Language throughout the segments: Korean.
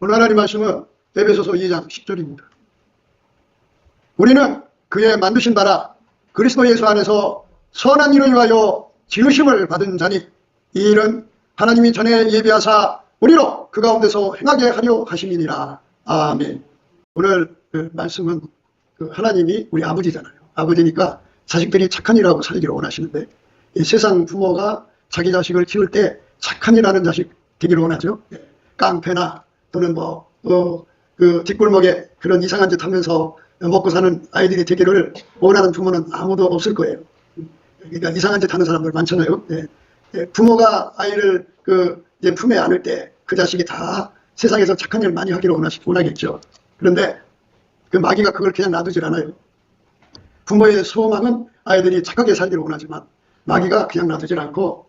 오늘 하나님 말씀은 에베소서 2장 10절입니다. 우리는 그의 만드신 바라 그리스도 예수 안에서 선한 일을 위하여 지으심을 받은 자니 이 일은 하나님이 전에 예비하사 우리로 그 가운데서 행하게 하려 하심이니라. 아멘. 오늘 그 말씀은 그 하나님이 우리 아버지잖아요. 아버지니까 자식들이 착한 일하고 살기를 원하시는데 이 세상 부모가 자기 자식을 키울 때 착한 일하는 자식 되기를 원하죠. 깡패나 또는 그 뒷골목에 그런 이상한 짓 하면서 먹고 사는 아이들이 되기를 원하는 부모는 아무도 없을 거예요. 그러니까 이상한 짓 하는 사람들 많잖아요. 부모가 아이를 이제 품에 안을 때 그 자식이 다 세상에서 착한 일 많이 하기를 원하겠죠. 그런데 그 마귀가 그걸 그냥 놔두질 않아요. 부모의 소망은 아이들이 착하게 살기를 원하지만 마귀가 그냥 놔두질 않고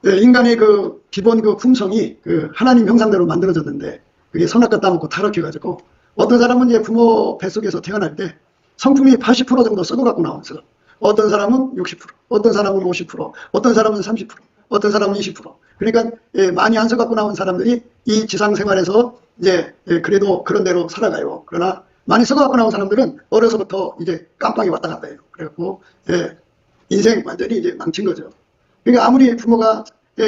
인간의 그 기본 그 품성이 그 하나님 형상대로 만들어졌는데 그게 선악과 따먹고 타락해가지고 어떤 사람은 이제 부모 뱃속에서 태어날 때 성품이 80% 정도 썩어갖고 나왔어요. 어떤 사람은 60%, 어떤 사람은 50%, 어떤 사람은 30%, 어떤 사람은 20%. 그러니까 많이 안 썩어갖고 나온 사람들이 이 지상 생활에서 이제 그래도 그런 대로 살아가요. 그러나 많이 썩어갖고 나온 사람들은 어려서부터 이제 깜빡이 왔다 갔다 해요. 그래갖고 인생 완전히 이제 망친 거죠. 그러니까 아무리 부모가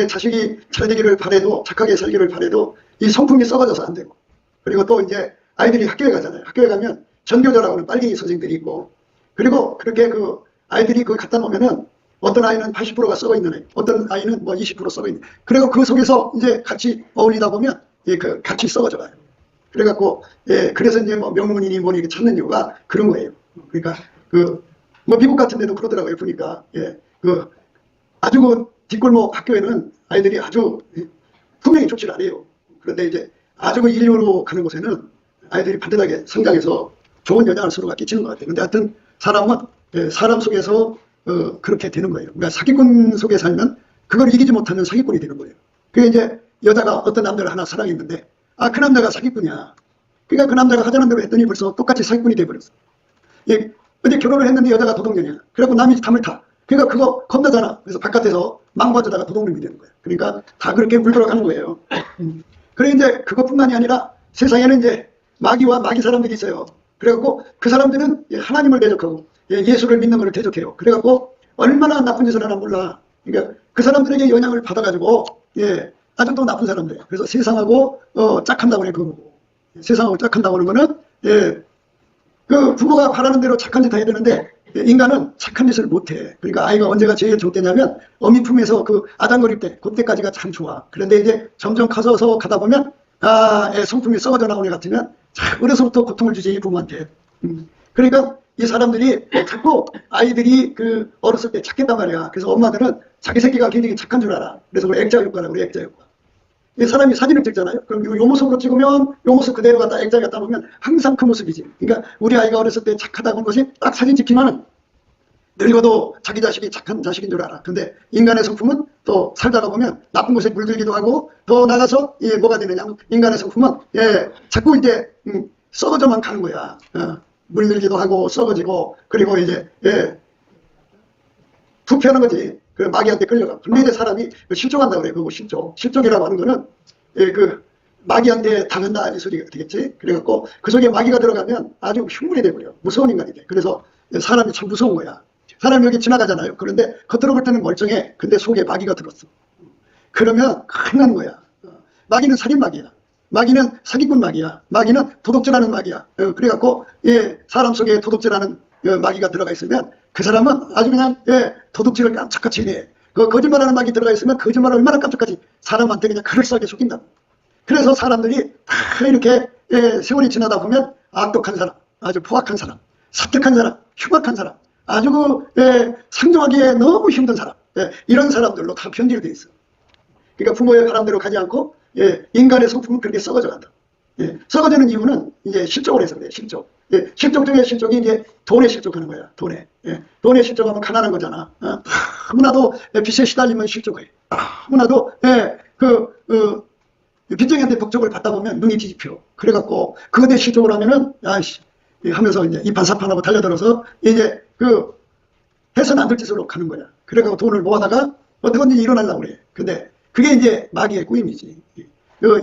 자식이 잘 되기를 바래도 착하게 살기를 바래도 이 성품이 썩어져서 안 되고 그리고 또 이제 아이들이 학교에 가잖아요. 학교에 가면 전교조라고 하는 빨갱이 선생들이 있고 그리고 그렇게 그 아이들이 그걸 갖다 놓으면은 어떤 아이는 80%가 썩어 있는 애, 어떤 아이는 뭐 20% 썩어 있는 애. 그리고 그 속에서 이제 같이 어울리다 보면 같이 썩어져 가요. 그래갖고 그래서 이제 뭐 명문이니 뭐니 이렇게 찾는 이유가 그런 거예요. 그러니까 뭐 미국 같은 데도 그러더라고요. 보니까 아주 그 뒷골목 학교에는 아이들이 아주 분명히 좋지 않아요. 그런데 이제 아주 그 인류로 가는 곳에는 아이들이 반듯하게 성장해서 좋은 영향을 서로가 끼치는 것 같아요. 근데 하여튼 사람은 사람 속에서 그렇게 되는 거예요. 그러니까 사기꾼 속에 살면 그걸 이기지 못하면 사기꾼이 되는 거예요. 그게 이제 여자가 어떤 남자를 하나 사랑했는데 그 남자가 사기꾼이야. 그러니까 그 남자가 하자는 대로 했더니 벌써 똑같이 사기꾼이 돼버렸어. 어제 결혼을 했는데 여자가 도둑년이야. 그래갖고 남이 담을 타. 그러니까 그거 겁나잖아. 그래서 바깥에서 망가져다가 도둑놈이 되는 거야. 그러니까 다 그렇게 물들어가는 거예요. 그래 이제 그것뿐만이 아니라 세상에는 이제 마귀와 마귀 사람들이 있어요. 그래갖고 그 사람들은 하나님을 대적하고 예수를 믿는 것을 대적해요. 그래갖고 얼마나 나쁜 짓을 하나 몰라. 그러니까 그 사람들에게 영향을 받아가지고 아주 또 나쁜 사람들이에요. 그래서 세상하고 짝한다고 해 그거고. 세상하고 짝한다고 하는 거는 그 부모가 바라는 대로 착한 짓 해야 되는데 인간은 착한 짓을 못해. 그러니까 아이가 언제가 제일 좋겠냐면 어미 품에서 그 아단거릴 때 그때까지가 참 좋아. 그런데 이제 점점 커서 가다 보면 애 성품이 썩어져 나오는 애 같으면 어려서부터 고통을 주지 부모한테. 그러니까 이 사람들이 자꾸 아이들이 그 어렸을 때 착했단 말이야. 그래서 엄마들은 자기 새끼가 굉장히 착한 줄 알아. 그래서 그걸 액자 효과라고 그래. 액자 효과. 이 사람이 사진을 찍잖아요. 그럼 요 모습으로 찍으면 요 모습 그대로 갖다 액자에 갖다 보면 항상 그 모습이지. 그러니까 우리 아이가 어렸을 때 착하다고 한 것이 딱 사진 찍히면은 늙어도 자기 자식이 착한 자식인 줄 알아. 근데 인간의 성품은 또 살다가 보면 나쁜 곳에 물들기도 하고 더 나가서 뭐가 되느냐. 인간의 성품은 자꾸 이제 썩어져만 가는 거야. 물들기도 하고 썩어지고 그리고 이제 부패하는 거지. 그 마귀한테 끌려가. 근데 이제 사람이 실족한다고 그래. 그거 실족. 실족이라고 하는 거는 그 마귀한테 당한다 이 소리가 되겠지. 그래갖고 그 속에 마귀가 들어가면 아주 흉물이 돼버려. 무서운 인간이 돼. 그래서 사람이 참 무서운 거야. 사람이 여기 지나가잖아요. 그런데 겉으로 볼 때는 멀쩡해. 근데 속에 마귀가 들었어. 그러면 큰일 나는 거야. 마귀는 살인 마귀야. 마귀는 사기꾼 마귀야. 마귀는 도둑질하는 마귀야. 그래갖고 사람 속에 도둑질하는 마귀가 들어가 있으면 그 사람은 아주 그냥 도둑질을 깜짝같이 해. 그 거짓말하는 마귀 들어가 있으면 거짓말을 얼마나 깜짝같이 사람한테 그냥 그럴싸하게 속인다. 그래서 사람들이 다 이렇게 세월이 지나다 보면 악독한 사람, 아주 포악한 사람, 사택한 사람, 흉악한 사람, 아주 상종하기에 너무 힘든 사람, 이런 사람들로 다 변질되어 있어. 그러니까 부모의 바람대로 가지 않고 인간의 성품은 그렇게 썩어져 간다. 썩어지는 이유는 이제 실족을 해서 그래요. 실족. 실족 중에 실족이 이제 돈에 실족하는 거야. 돈에. 돈에 실족하면 가난한 거잖아. 아무나도 빚에 시달리면 실족해. 아무나도 빚쟁이한테 복적을 받다 보면 눈이 뒤집혀. 그래갖고 그거에 실족을 하면은 아이씨 하면서 이제 이판사판하고 달려들어서 이제 해서는 안 될 짓으로 가는 거야. 그래갖고 돈을 모아다가 어떻게든지 일어나려고 그래. 근데 그게 이제 마귀의 꾸임이지.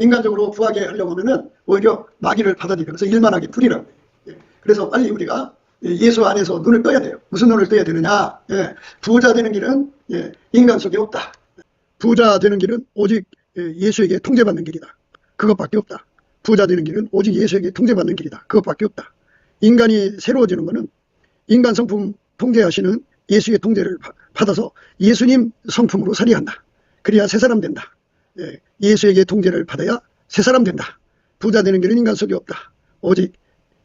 인간적으로 부하게 하려고 하면은 오히려 마귀를 받아들이면서 일만하게 부리라고. 그래서 빨리 우리가 예수 안에서 눈을 떠야 돼요. 무슨 눈을 떠야 되느냐? 부자 되는 길은 인간 속에 없다. 부자 되는 길은 오직 예수에게 통제받는 길이다. 그것밖에 없다. 부자 되는 길은 오직 예수에게 통제받는 길이다. 그것밖에 없다. 인간이 새로워지는 것은 인간 성품 통제하시는 예수의 통제를 받아서 예수님 성품으로 살아야 한다. 그래야 새 사람 된다. 예수에게 통제를 받아야 새 사람 된다. 부자 되는 길은 인간 속에 없다. 오직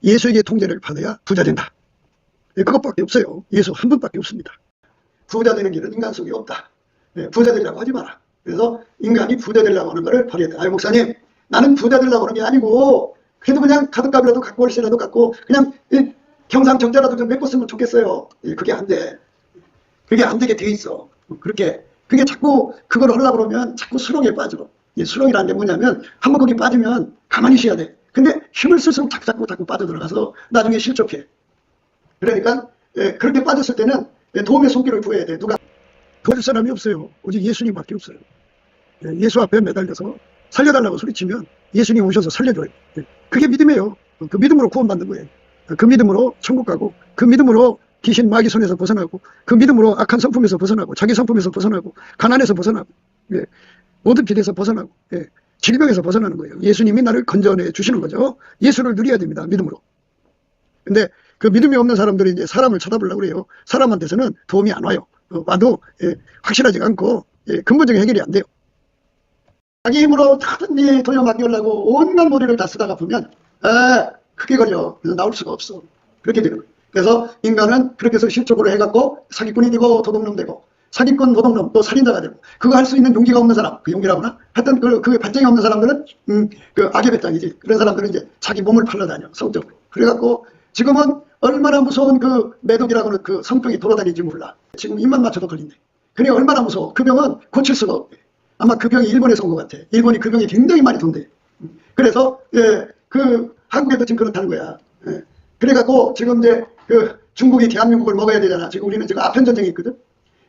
예수에게 통제를 받아야 부자 된다. 그것밖에 없어요. 예수 한 분밖에 없습니다. 부자 되는 길은 인간 속에 없다. 부자 되려고 하지 마라. 그래서 인간이 부자 되려고 하는 것을 버려야 돼. 아유 목사님, 나는 부자 되려고 하는 게 아니고 그래도 그냥 가득값이라도 갖고 월세라도 갖고 그냥 경상정자라도 좀 메꿨으면 좋겠어요. 그게 안 돼. 그게 안 되게 돼 있어. 그게 자꾸 그걸 하려고 그러면 자꾸 수렁에 빠져. 수렁이라는 게 뭐냐면 한번 거기 빠지면 가만히 쉬어야 돼. 근데 힘을 쓸수록 자꾸 빠져들어가서 나중에 실족해. 그러니까 그렇게 빠졌을 때는 도움의 손길을 구해야 돼. 누가 도와줄 사람이 없어요. 오직 예수님밖에 없어요. 예수 앞에 매달려서 살려달라고 소리치면 예수님 오셔서 살려줘요. 그게 믿음이에요. 그 믿음으로 구원받는 거예요. 그 믿음으로 천국 가고, 그 믿음으로 귀신 마귀 손에서 벗어나고, 그 믿음으로 악한 성품에서 벗어나고, 자기 성품에서 벗어나고, 가난에서 벗어나고, 모든 길에서 벗어나고, 질병에서 벗어나는 거예요. 예수님이 나를 건져내 주시는 거죠. 예수를 누려야 됩니다. 믿음으로. 근데 그 믿음이 없는 사람들이 이제 사람을 쳐다보려고 그래요. 사람한테서는 도움이 안 와요. 와도 확실하지가 않고 근본적인 해결이 안 돼요. 자기 힘으로 다든지 돌려막으려고 온갖 머리를 다 쓰다가 보면 크게 걸려. 그래서 나올 수가 없어. 그렇게 되는 거예요. 그래서 인간은 그렇게 해서 실적으로 해갖고 사기꾼이 되고 도둑놈 되고, 사기꾼, 도둑놈, 또 살인자가 되고, 그거 할 수 있는 용기가 없는 사람, 그 용기라고나? 하여튼 그 발전이 없는 사람들은 그 악의 배짱이지. 그런 사람들은 이제 자기 몸을 팔러다녀, 성적으로. 그래갖고 지금은 얼마나 무서운 그 매독이라고는 그 성병이 돌아다니는지 몰라. 지금 입만 맞춰도 걸린대. 그게 얼마나 무서워. 그 병은 고칠 수가 없대. 아마 그 병이 일본에서 온 것 같아. 일본이 그 병이 굉장히 많이 돈대. 그래서 그 한국에도 지금 그렇다는 거야. 그래갖고 지금 이제 그 중국이 대한민국을 먹어야 되잖아. 지금 우리는 지금 아편 전쟁이 있거든.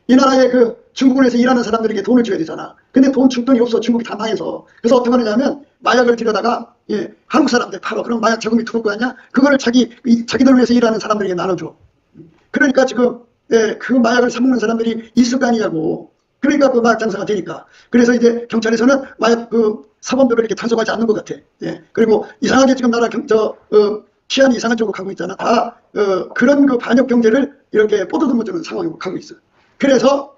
이 나라에 그 중국에서 일하는 사람들에게 돈을 줘야 되잖아. 근데 돈 줄 돈이 없어. 중국이 다 망해서. 그래서 어떻게 하느냐면 마약을 들여다가 한국 사람들 팔어. 그럼 마약 저금이 들어올 거 아니야? 그거를 자기들 위해서 일하는 사람들에게 나눠줘. 그러니까 지금 그 마약을 사먹는 사람들이 있을 거 아니냐고. 그러니까 그 마약 장사가 되니까. 그래서 이제 경찰에서는 마약 그 사범들을 이렇게 단속하지 않는 것 같아. 그리고 이상하게 지금 나라 치안이 이상한 쪽으로 가고 있잖아. 다 그런 그 반역 경제를 이렇게 뻗어듬어주는 상황으로 가고 있어. 그래서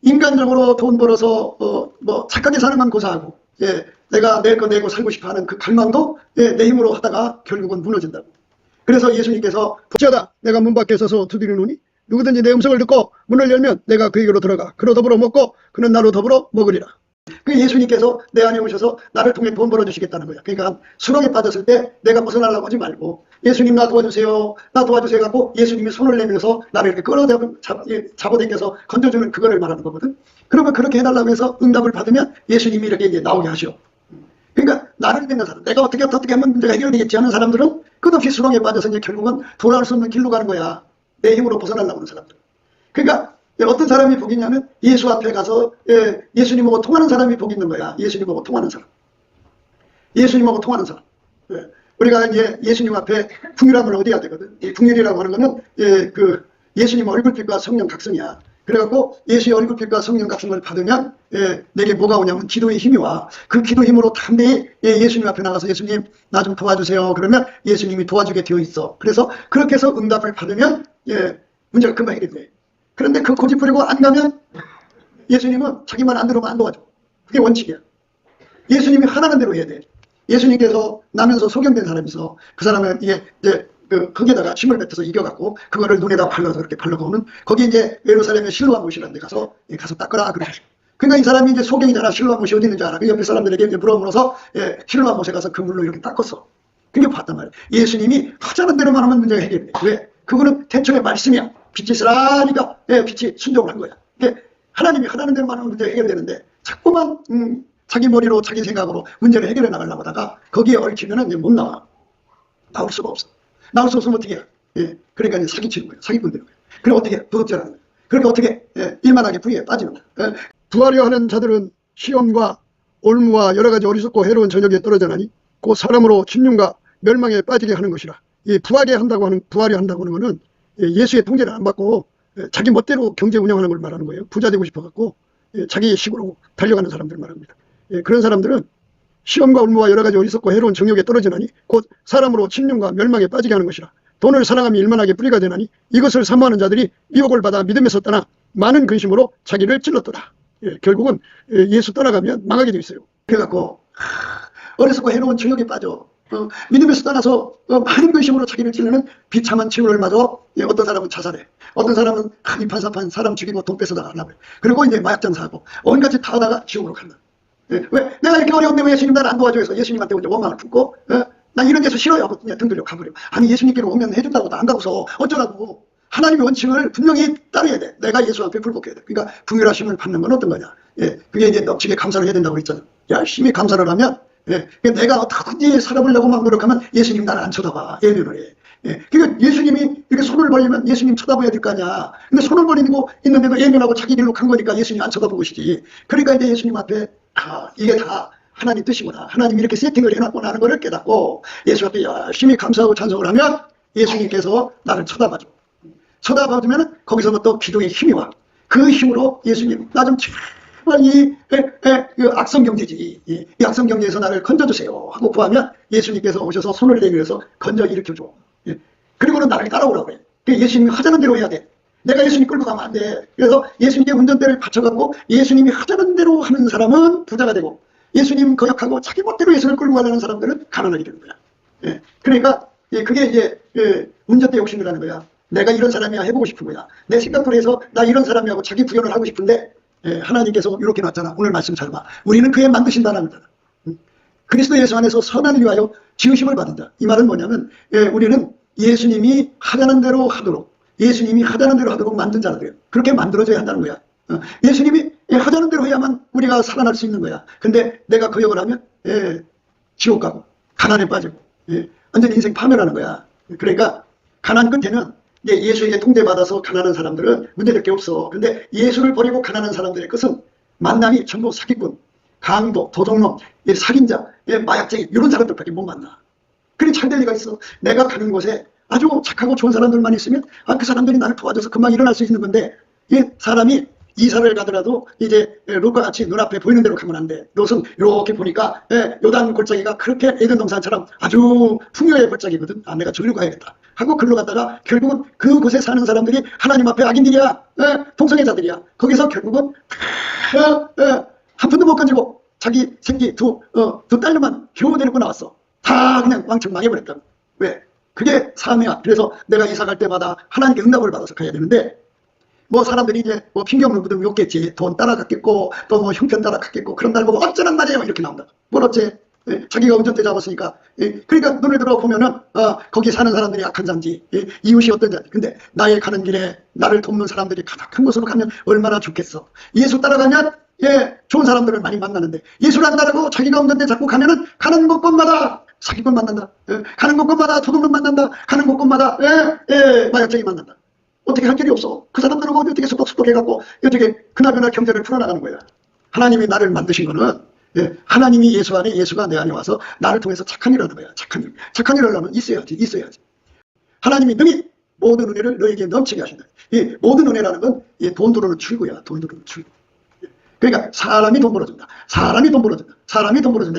인간적으로 돈 벌어서 뭐 착하게 사는 건 고사하고, 내가 낼 거 내고 살고 싶어하는 그 갈망도 내 힘으로 하다가 결국은 무너진다고. 그래서 예수님께서 부자다 내가 문 밖에 서서 두드리노니 누구든지 내 음성을 듣고 문을 열면 내가 그에게로 들어가 그로 더불어 먹고 그는 나로 더불어 먹으리라. 그 예수님께서 내 안에 오셔서 나를 통해 돈 벌어주시겠다는 거야. 그러니까 수렁에 빠졌을 때 내가 벗어나려고 하지 말고 예수님 나 도와주세요. 나 도와주세요 갖고 예수님이 손을 내밀어서 나를 이렇게 잡아당겨서 건져주는 그거를 말하는 거거든. 그러면 그렇게 해달라고 해서 응답을 받으면 예수님이 이렇게 이제 나오게 하셔. 그러니까 나를 믿는 사람, 내가 어떻게 하면 문제가 해결되겠지 하는 사람들은 끝없이 수렁에 빠져서 이제 결국은 돌아올 수 없는 길로 가는 거야. 내 힘으로 벗어나려고 하는 사람들. 그러니까 어떤 사람이 복이 있냐면 예수 앞에 가서 예수님하고 통하는 사람이 복이 있는 거야. 예수님하고 통하는 사람. 예수님하고 통하는 사람. 우리가 이제 예수님 앞에 풍율함을 얻어야 되거든. 이 풍율이라고 하는 거는 그 예수님 얼굴빛과 성령 각성이야. 그래갖고 예수의 얼굴빛과 성령 각성을 받으면 내게 뭐가 오냐면 기도의 힘이 와. 그 기도 힘으로 담대히 예수님 앞에 나가서 예수님 나 좀 도와주세요. 그러면 예수님이 도와주게 되어 있어. 그래서 그렇게 해서 응답을 받으면 문제가 금방 해결돼. 그런데 그 고집 부리고 안 가면 예수님은 자기만 안 들어오면 안 도와줘. 그게 원칙이야. 예수님이 하라는 대로 해야 돼. 예수님께서 나면서 소경된 사람이 있어. 그 사람은 이게 그 흙에다가 침을 뱉어서 이겨갖고 그거를 눈에다 발라서 그렇게 발라보면 거기 이제 예루살렘의 실로암 못이라는 데 가서 닦으라 그래. 그러니까 이 사람이 이제 소경이잖아. 실로암 못이 어디 있는지 알아. 그 옆에 사람들에게 이제 물어물어서 실로암 못에 가서 그 물로 이렇게 닦았어. 그게 봤단 말이야. 예수님이 하자는 대로만 하면 문제가 해결돼. 왜? 그거는 태초의 말씀이야. 빛이 있으라니까 빛이 순종을 한 거야. 하나님이 하라는 대로만 하면 문제가 해결되는데 자꾸만 자기 머리로 자기 생각으로 문제를 해결해 나가려고 하다가 거기에 얽히면 이제 못 나와. 나올 수가 없어. 나올 수 없으면 어떻게 해? 그러니까 이제 사기치는 거예요. 사기꾼 되는 거예요. 그럼 어떻게 해? 도덕질하는 거예요. 그러니까 어떻게 일만하게 부에 빠지는 거예요. 부하려 하는 자들은 시험과 올무와 여러 가지 어리석고 해로운 정욕에 떨어져 나니 곧 사람으로 침륜과 멸망에 빠지게 하는 것이라. 이 부하려 한다고 하는 것은 예수의 통제를 안 받고 자기 멋대로 경제 운영하는 걸 말하는 거예요. 부자 되고 싶어갖고 자기 식으로 달려가는 사람들 말합니다. 그런 사람들은 시험과 올무와 여러 가지 어리석고 해로운 정욕에 떨어지나니 곧 사람으로 침륜과 멸망에 빠지게 하는 것이라. 돈을 사랑하며 일만하게 뿌리가 되나니 이것을 사모하는 자들이 미혹을 받아 믿음에서 떠나 많은 근심으로 자기를 찔렀더라. 결국은 예수 떠나가면 망하게 돼 있어요. 그래갖고 어리석고 해로운 정욕에 빠져 믿음에서 떠나서 많은 근심으로 자기를 찔르는 비참한 치유를 맞아 어떤 사람은 자살해, 어떤 사람은 이판사판 사람 죽이고 돈 뺏어다 하려고 해. 그리고 이제 마약 장사하고 온갖 짓 다 하다가 지옥으로 간다. 왜? 내가 이렇게 어려운데 왜 예수님 나를 안 도와줘 해서 예수님한테 이제 원망을 품고 나 이런 데서 싫어요 하고 그냥 등 들려 가버려. 아니 예수님께로 오면 해준다고 나 안 가고서 어쩌라고. 하나님의 원칙을 분명히 따라야 돼. 내가 예수 앞에 굴복해야 돼. 그러니까 긍휼하심을 받는 건 어떤 거냐. 그게 이제 넘치게 감사를 해야 된다고 그랬잖아. 열심히 감사를 하면 내가 어떻게든지 살아보려고 막 노력하면 예수님 나를 안 쳐다봐. 예면을 해. 그러니까 예수님이 이렇게 손을 벌리면 예수님 쳐다봐야 될 거 아니야. 근데 손을 벌리고 있는데도 예면하고 자기 길로 간 거니까 예수님 안 쳐다보고 있지. 그러니까 이제 예수님 앞에 이게 다 하나님 뜻이구나. 하나님 이렇게 세팅을 해놨구나 하는 걸 깨닫고 예수 앞에 열심히 감사하고 찬송을 하면 예수님께서 나를 쳐다봐줘. 쳐다봐주면 거기서 또 기도의 힘이 와. 그 힘으로 예수님 나 좀 제발 이 악성 경제지, 이 악성 경제에서 나를 건져주세요 하고 구하면 예수님께서 오셔서 손을 내밀어서 건져 일으켜줘. 그리고는 나를 따라오라고 해. 예수님이 하자는 대로 해야 돼. 내가 예수님 끌고 가면 안 돼. 그래서 예수님께 운전대를 받쳐갖고 예수님이 하자는 대로 하는 사람은 부자가 되고 예수님 거역하고 자기 멋대로 예수를 끌고 가려는 사람들은 가난하게 되는 거야. 그러니까 그게 이제 운전대 욕심이라는 거야. 내가 이런 사람이야 해보고 싶은 거야. 내 생각대로 해서 나 이런 사람이라고 자기 구현을 하고 싶은데 하나님께서 이렇게 놨잖아. 오늘 말씀 잘 봐. 우리는 그에 만드신다는 거잖아. 그리스도 예수 안에서 선한 위하여 지으심을 받은다. 이 말은 뭐냐면 우리는 예수님이 하자는 대로 하도록 만든 자들이에요. 그렇게 만들어져야 한다는 거야. 예수님이 하자는 대로 해야만 우리가 살아날 수 있는 거야. 근데 내가 거역을 하면 지옥 가고 가난에 빠지고 완전 인생 파멸하는 거야. 그러니까 가난 끝에는 예수에게 통제받아서 가난한 사람들은 문제될 게 없어. 근데 예수를 버리고 가난한 사람들의 끝은 만남이 전부 사기꾼, 강도, 도둑놈, 살인자, 마약쟁이 이런 사람들밖에 못 만나. 그래 잘 될 리가 있어. 내가 가는 곳에 아주 착하고 좋은 사람들만 있으면 그 사람들이 나를 도와줘서 금방 일어날 수 있는 건데 사람이 이사를 가더라도 이제 롯과 같이 눈앞에 보이는 대로 가면 안 돼. 롯은 이렇게 보니까 요단 골짜기가 그렇게 에덴 동산처럼 아주 풍요의 골짜기거든. 내가 저기로 가야겠다 하고 글로 갔다가 결국은 그곳에 사는 사람들이 하나님 앞에 악인들이야. 동성애자들이야. 거기서 결국은 한 푼도 못 가지고 자기 생기 두 딸만 겨우 데리고 나왔어. 다 그냥 왕창 망해버렸다. 왜? 그게 삶이야. 그래서 내가 이사 갈 때마다 하나님께 응답을 받아서 가야 되는데 뭐 사람들이 이제 뭐 핑계 없는 분들 욕겠지. 돈 따라갔겠고 또 뭐 형편 따라갔겠고 그런 날 보고 어쩌란 말이에요 이렇게 나온다. 뭘 어째? 자기가 운전대 잡았으니까. 그러니까 눈을 들어 보면은 거기 사는 사람들이 악한 자인지 이웃이 어떤 자인지. 근데 나의 가는 길에 나를 돕는 사람들이 가득한 곳으로 가면 얼마나 좋겠어. 예수 따라가면 좋은 사람들을 많이 만나는데 예수를 안 따르고 자기가 운전대 잡고 가면은 가는 곳곳마다 사기꾼 만난다. 가는 곳곳마다 도둑놈 만난다. 가는 곳곳마다 마약쟁이 만난다. 어떻게 할 길이 없어. 그 사람들은 어떻게 수덕수덕 해갖고 어떻게 그날그날 경제를 풀어나가는 거야. 하나님이 나를 만드신 거는 하나님이 예수 안에 예수가 내 안에 와서 나를 통해서 착한 일을 하는 거야. 착한 일을 하면 있어야지. 하나님이 능히 모든 은혜를 너에게 넘치게 하신다. 이 모든 은혜라는 건 돈 들어오는 출구야. 돈 들어오는 출구. 그러니까 사람이 돈 벌어준다.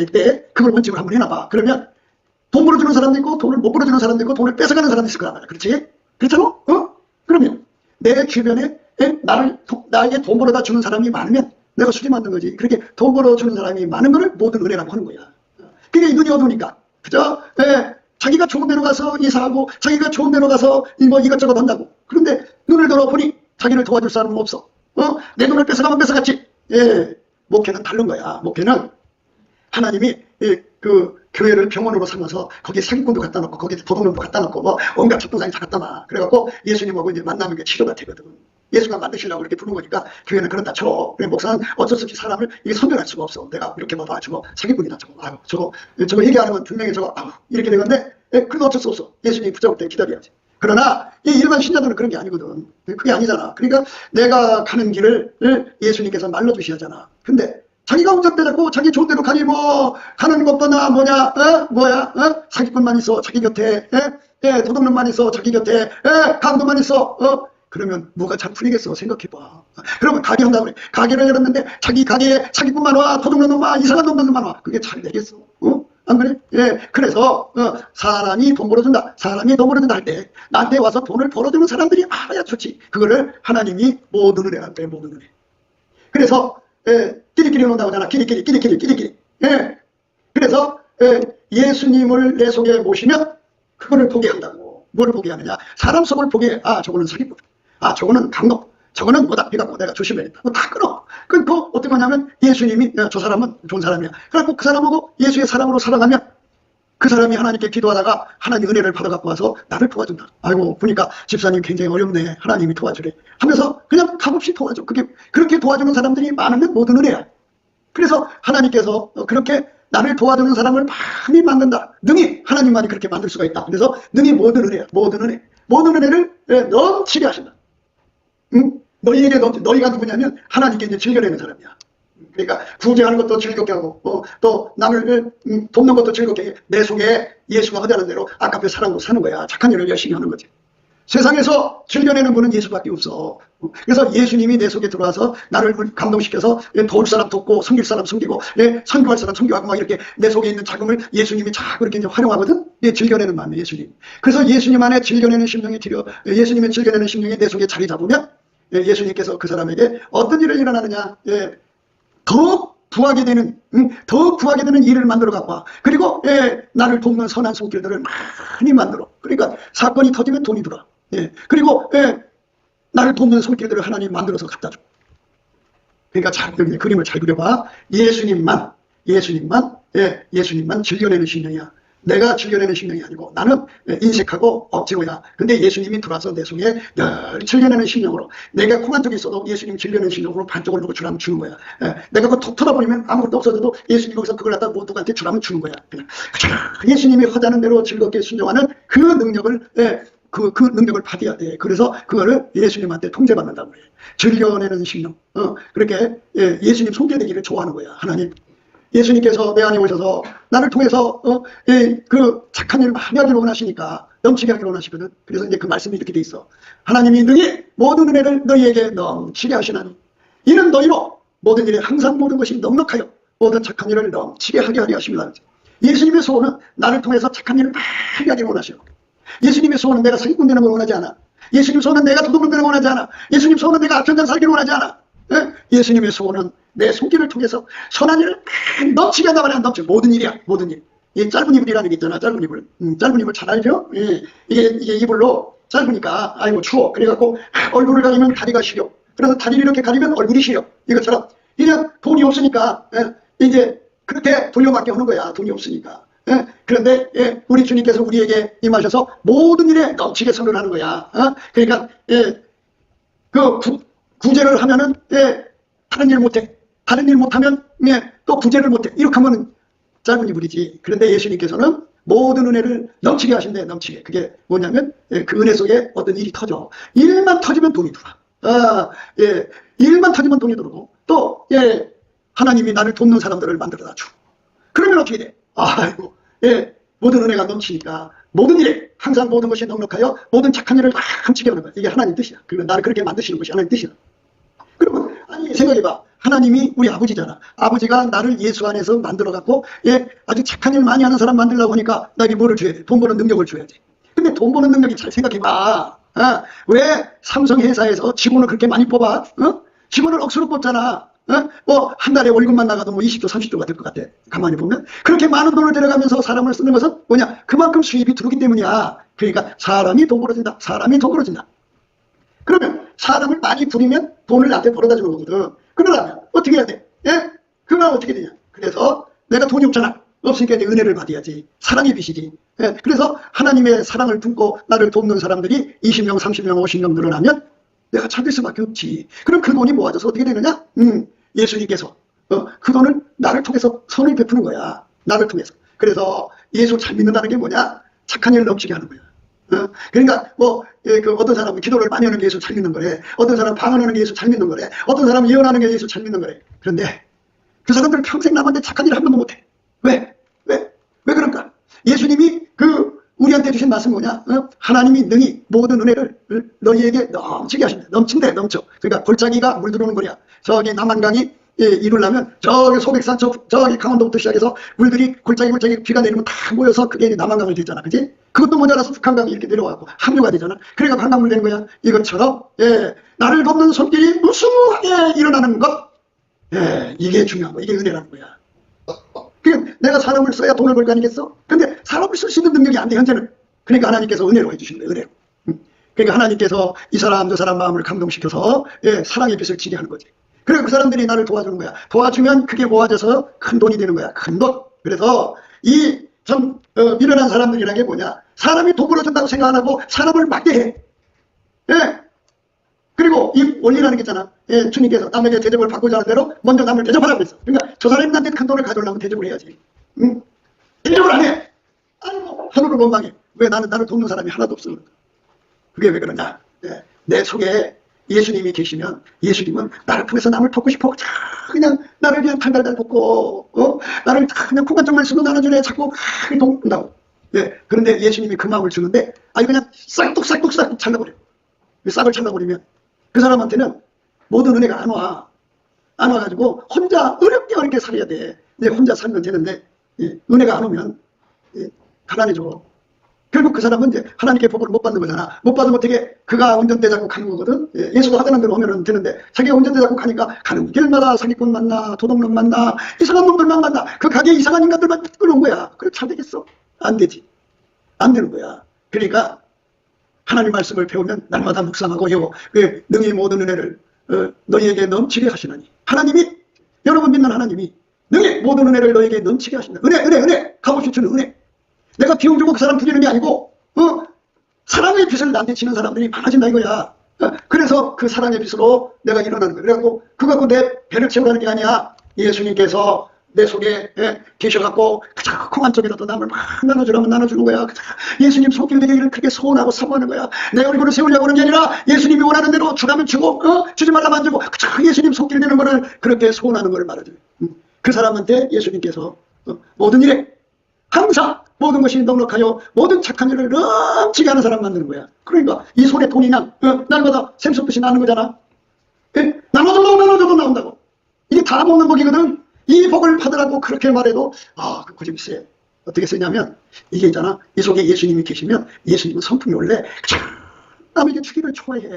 이때 그걸 원칙으로 한번 해놔봐. 그러면 돈 벌어주는 사람도 있고 돈을 못 벌어주는 사람도 있고 돈을 뺏어가는 사람도 있을 거란 말이야. 그렇지? 그렇잖아? 그러면 내 주변에 나에게 돈 벌어다 주는 사람이 많으면 내가 수지 맞는 거지. 그렇게 돈 벌어주는 사람이 많은 거를 모든 은혜라고 하는 거야. 그게 눈이 어두우니까. 그죠? 자기가 좋은 데로 가서 이사하고 자기가 좋은 데로 가서 뭐 이것저것 한다고. 그런데 눈을 들어보니 자기를 도와줄 사람은 없어. 내 돈을 뺏어가면 뺏어갔지. 목회는 다른 거야. 목회는 하나님이 그 교회를 병원으로 삼아서 거기에 사기꾼도 갖다 놓고 거기에 도둑놈도 갖다 놓고 뭐 온갖 적동상이 다 갖다 놔. 그래갖고 예수님하고 이제 만나는 게 치료가 되거든. 예수가 만드시려고 이렇게 부른 거니까 교회는 그런다 쳐. 그래 목사는 어쩔 수 없이 사람을 이게 선별할 수가 없어. 내가 이렇게 봐봐 저거 사기꾼이다 저거 저거 얘기하는 건 분명히 저거 이렇게 되는데 그래도 어쩔 수 없어. 예수님이 붙잡을 때 기다려야지. 그러나 이 일반 신자들은 그런 게 아니거든. 그게 아니잖아. 그러니까 내가 가는 길을 예수님께서 말로 주셔야잖아. 근데 자기가 운전대 잡고 자기 좋은 대로 가니 가는 것보다 사기꾼만 있어 자기 곁에, 도둑놈만 있어 자기 곁에, 강도만 있어, 그러면 뭐가 잘 풀리겠어? 생각해봐. 그러면 가게 한다고 그래. 가게를 열었는데 자기 가게에 사기꾼만 와, 도둑놈만 와, 이상한 놈들만 와. 그게 잘 되겠어? 안 그래? 그래서 사람이 돈 벌어준다, 사람이 돈 벌어준다 할 때 나한테 와서 돈을 벌어주는 사람들이 많아야 좋지. 그거를 하나님이 모든 은혜라 그래. 모든 은혜. 그래서 끼리끼리 논다고 하잖아. 끼리끼리. 그래서 예수님을 내 속에 모시면 그거를 보게 한다고. 뭐를 보게 하느냐? 사람 속을 보게. 아, 저거는 사기꾼, 아, 저거는 강도, 저거는 뭐다. 그래갖고 내가 조심해야겠다. 다 끊어. 끊고 어떻게 하냐면 예수님이 저 사람은 좋은 사람이야. 그래갖고 그 사람하고 예수의 사람으로 살아가면 그 사람이 하나님께 기도하다가 하나님 은혜를 받아갖고 와서 나를 도와준다. 아이고, 보니까 집사님 굉장히 어렵네. 하나님이 도와주래. 하면서 그냥 값없이 도와줘. 그렇게 도와주는 사람들이 많으면 모든 은혜야. 그래서 하나님께서 그렇게 나를 도와주는 사람을 많이 만든다. 능히 하나님만이 그렇게 만들 수가 있다. 그래서 능히 모든 은혜야. 모든 은혜. 모든 은혜를 넘치게 하신다. 너희에게 너희가 누구냐면 하나님께 이제 즐겨내는 사람이야. 그러니까 구제하는 것도 즐겁게 하고 또 남을 돕는 것도 즐겁게 해. 내 속에 예수가 하자는 대로 아깝게 사랑으로 사는 거야. 착한 일을 열심히 하는 거지. 세상에서 즐겨내는 분은 예수밖에 없어. 그래서 예수님이 내 속에 들어와서 나를 감동시켜서 도울 사람 돕고 섬길 사람 섬기고 선교할 사람 선교하고 막 이렇게 내 속에 있는 자금을 예수님이 자꾸 이렇게 이제 활용하거든. 즐겨내는 마음이에요, 예수님. 그래서 예수님 안에 즐겨내는 심령이 예수님의 즐겨내는 심령이 내 속에 자리 잡으면 예수님께서 그 사람에게 어떤 일을 일어나느냐, 더욱 부하게 되는 일을 만들어 갖고 와. 그리고 나를 돕는 선한 손길들을 많이 만들어. 그러니까 사건이 터지면 돈이 들어. 그리고 나를 돕는 손길들을 하나님 만들어서 갖다 줘. 그러니까 여기 그림을 잘 그려봐. 예수님만 즐겨내는 심령이야. 내가 즐겨내는 심령이 아니고 나는 인색하고 억지로야. 근데 예수님이 들어와서 내 속에 늘 즐겨내는 심령으로, 내가 콩 한 쪽이 있어도 예수님 즐겨내는 심령으로 반쪽을 누구 주라면 주는 거야. 내가 그거 톡 털어버리면 아무것도 없어져도 예수님이 거기서 그걸 갖다 누구한테 주라면 주는 거야. 그냥 예수님이 하자는 대로 즐겁게 순종하는 그 능력을 그 능력을 받아야 돼. 그래서 그거를 예수님한테 통제받는다고 그래. 즐겨내는 심령. 그렇게 예수님 손길되기를 좋아하는 거야. 하나님. 예수님께서 내 안에 오셔서 나를 통해서 그 착한 일을 많이 하기를 원하시니까, 넘치게 하기를 원하시거든. 그래서 이제 그 말씀이 이렇게 돼 있어. 하나님이 능히 모든 은혜를 너희에게 넘치게 하시나니 이는 너희로 모든 일에 항상 모든 것이 넉넉하여 모든 착한 일을 넘치게 하게 하려 하십니다. 예수님의 소원은 나를 통해서 착한 일을 많이 하기를 원하셔. 예수님의 소원은 내가 사기꾼 되는 걸 원하지 않아. 예수님 소원은 내가 도둑놈 되는 걸 원하지 않아. 예수님 소원은 내가 악천장 살기를 원하지 않아. 예수님의 소원은 내 손길을 통해서 선한 일을 넘치게 한다 말이야. 넘치. 모든 일이야. 모든 일. 이 짧은 이불이라는 게 있잖아. 짧은 이불. 짧은 이불 잘 알죠? 이게 이불로 짧으니까 아이고 추워. 그래갖고 얼굴을 가리면 다리가 시려. 그래서 다리를 이렇게 가리면 얼굴이 시려. 이것처럼 그냥 돈이 없으니까 이제 그렇게 돌려막기 하는 거야. 돈이 없으니까. 그런데 우리 주님께서 우리에게 임하셔서 모든 일에 넘치게 선언하는 거야. 그러니까 그 구제를 하면은 다른 일 못해. 다른 일 못하면 또 구제를 못해. 이렇게 하면 짧은 이불이지. 그런데 예수님께서는 모든 은혜를 넘치게 하신대. 넘치게. 그게 뭐냐면 그 은혜 속에 어떤 일이 터져. 일만 터지면 돈이 들어와. 일만 터지면 돈이 들어오고 또 하나님이 나를 돕는 사람들을 만들어다 줘. 그러면 어떻게 돼? 아이고, 모든 은혜가 넘치니까 모든 일에 항상 모든 것이 넉넉하여 모든 착한 일을 다 함치게 하는 거야. 이게 하나님 뜻이야. 그리고 나를 그렇게 만드시는 것이 하나님 뜻이야. 그러면 아니 생각해봐. 하나님이 우리 아버지잖아. 아버지가 나를 예수 안에서 만들어갖고 아주 착한 일 많이 하는 사람 만들려고 하니까 나에게 뭐를 줘야 돼? 돈 버는 능력을 줘야지. 근데 돈 버는 능력이 잘 생각해봐. 왜 삼성 회사에서 직원을 그렇게 많이 뽑아? 직원을 억수로 뽑잖아. 뭐 한 달에 월급만 나가도 뭐 20조 30조가 될 것 같아. 가만히 보면. 그렇게 많은 돈을 들여가면서 사람을 쓰는 것은 뭐냐? 그만큼 수입이 들어오기 때문이야. 그러니까 사람이 돈 벌어진다. 사람이 돈 벌어진다. 그러면 사람을 많이 부리면 돈을 나한테 벌어다 주는 거거든. 그러려면 어떻게 해야 돼? 그러면 어떻게 되냐? 그래서 내가 돈이 없잖아. 없으니까 이제 은혜를 받아야지. 사랑의 빛이지. 그래서 하나님의 사랑을 품고 나를 돕는 사람들이 20명, 30명, 50명 늘어나면 내가 찾을 수밖에 없지. 그럼 그 돈이 모아져서 어떻게 되느냐? 예수님께서 그 돈을 나를 통해서 선을 베푸는 거야. 나를 통해서. 그래서 예수 잘 믿는다는 게 뭐냐? 착한 일을 넘치게 하는 거야. 그러니까 그 어떤 사람은 기도를 많이 하는 게 예수 잘 믿는 거래. 어떤 사람은 방언하는 게 예수 잘 믿는 거래. 어떤 사람은 예언하는 게 예수 잘 믿는 거래. 그런데 그 사람들은 평생 남한테 착한 일 한 번도 못해. 왜? 왜 그럴까? 예수님이 우리한테 주신 말씀 뭐냐? 하나님이 능히 모든 은혜를 너희에게 넘치게 하신다. 넘친대, 넘쳐. 그러니까 골짜기가 물 들어오는 거냐. 저기 남한강이 이루려면 저기 소백산 저기 강원도부터 시작해서 물들이 골짜기 비가 내리면 다 모여서 그게 남한강을 되잖아. 그지? 그것도 모자라서 북한강이 이렇게 내려와고 합류가 되잖아. 그러니까 관광물 되는 거야. 이것처럼 나를 돕는 손길이 무수하게 일어나는 것. 이게 중요한 거야. 이게 은혜라는 거야. 내가 사람을 써야 돈을 벌 거 아니겠어? 근데 사람을 쓸 수 있는 능력이 안 돼, 현재는. 그러니까 하나님께서 은혜로 해주신 거예요, 은혜로. 그러니까 하나님께서 이 사람, 저 사람 마음을 감동시켜서 사랑의 빛을 지게 하는 거지. 그리고 그 사람들이 나를 도와주는 거야. 도와주면 그게 모아져서 큰 돈이 되는 거야, 큰 돈. 그래서 이 좀 미련한 사람들이라는 게 뭐냐? 사람이 돈 벌어준다고 생각 안 하고 사람을 막게 해. 그리고 이 원리라는 게 있잖아. 주님께서 남에게 대접을 받고자 하는 대로 먼저 남을 대접하라고 했어. 그러니까 저 사람이 나한테 큰 돈을 가져오려면 대접을 해야지. 대접을 안 해. 아이고, 하늘을 원망해. 왜 나를 돕는 사람이 하나도 없어. 그게 왜 그러냐. 내 속에 예수님이 계시면 예수님은 나를 통해서 남을 돕고 싶어. 그냥 나를 그냥 달달달 돕고 나를 그냥 구간정만 쓰고 나눠주네. 자꾸 돕는다고. 그런데 예수님이 그 마음을 주는데 그냥 싹둑 잘라버려. 싹을 잘라버리면 그 사람한테는 모든 은혜가 안 와. 안 와가지고 혼자 어렵게 살아야 돼. 혼자 살면 되는데 은혜가 안 오면 가난해져. 결국 그 사람은 이제 하나님께 복을 못 받는 거잖아. 못 받으면 어떻게 그가 운전대 잡고 가는 거거든. 예수도 하자는 대로 오면 되는데 자기가 운전대 잡고 가니까 가는 길마다 사기꾼 만나, 도둑놈 만나, 이상한 놈들만 만나. 그 가게에 이상한 인간들만 끌어온 거야. 그래 잘 되겠어? 안 되지. 안 되는 거야. 그러니까 하나님 말씀을 배우면 날마다 묵상하고 해요. 능히 모든 은혜를 너희에게 넘치게 하시나니. 하나님이, 여러분 믿는 하나님이 능히 모든 은혜를 너희에게 넘치게 하신다. 은혜. 값없이 주는 은혜. 내가 비용 주고 그 사람 부리는 게 아니고 사랑의 빛을 나한테 지는 사람들이 많아진다 이거야. 그래서 그 사랑의 빛으로 내가 일어나는 거야. 그래갖고 그거 갖고 내 배를 채우라는 게 아니야. 예수님께서 내 속에 계셔갖고 조그만 쪽이라도 남을 막 나눠주라면 나눠주는 거야. 예수님 손길 되기를 그렇게 소원하고 사모하는 거야. 내 얼굴을 세우려고 하는 게 아니라 예수님이 원하는 대로 주라면 주고 주지 말라면 안 주고 예수님 손길 되는 거를 그렇게 소원하는 걸 말하죠. 그 사람한테 예수님께서 모든 일에 항상 모든 것이 넉넉하여 모든 착한 일을 넘치게 하는 사람 만드는 거야. 그러니까 이 손에 돈이 날마다 샘솟듯이 나는 거잖아. 나눠줘도 나온다고. 이게 다 먹는 복이거든. 이 복을 받으라고 그렇게 말해도 그 고집이 세. 어떻게 쓰냐면 이게 있잖아. 이 속에 예수님이 계시면 예수님은 성품이 원래 남에게 주기를 좋아해.